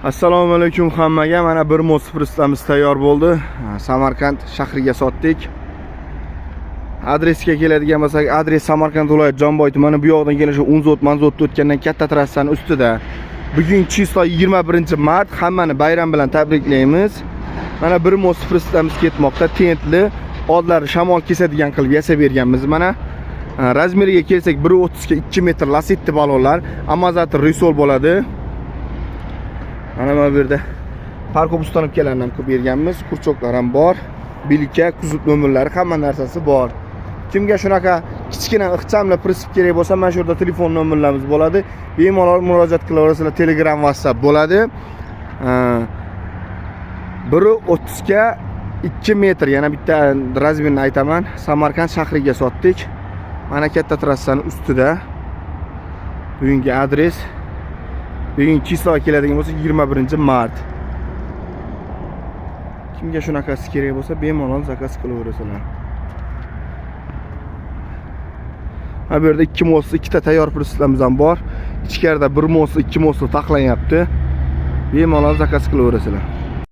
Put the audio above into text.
Assalomu alaykum hammaga. Mana bir moz pristamiz tayyor bo'ldi. Samarqand shahriga sotdik. Adresga keladigan bo'lsak, adres Samarqand viloyat Jomboy tumani. Bu yoqdan kelishi Unzot manzotni o'tgandan katta trassani ustida. Bugun chisto 21-mart. Hammani bayram bilan tabriklaymiz. Mana bir moz pristamiz ketmoqda. Tentli, oldlari shamol kesadigan qilib yasab berganmiz. Mana razmeriga kelsak 1.30 ga 2 metr Lasetti balonlar, amazatr risol bo'ladi. Mana bu yerda parkop ustanib kelanini ham qilib berganmiz. Kurchoklar ham bor. Bilika, kuzut nomerlari, hamma narsasi bor. Kimga shunaqa kichkina ixchamli prinsip kerak bo'lsa, mana shu yerda telefon nomerlarimiz bo'ladi. Bemalol murojaat qilaverasizlar. Telegram, WhatsApp bo'ladi. 1.30 ga 2 metr, yana bitta razmerni aytaman. Samarqand shahriga sotdik. Mana katta trassani ustida. Bugungi adres bugun Chisoga keladigan bo'lsa 21-mart. Kimga shunaqasi kerak bo'lsa, bemalol zakaz qilaverasizlar. Bu yerda 2 mosli, 2 ta tayyor prinsiplarimiz ham bor. Ichkarida 1 mosli, 2 mosli taxlanyapti. Bemalol zakaz qilaverasizlar.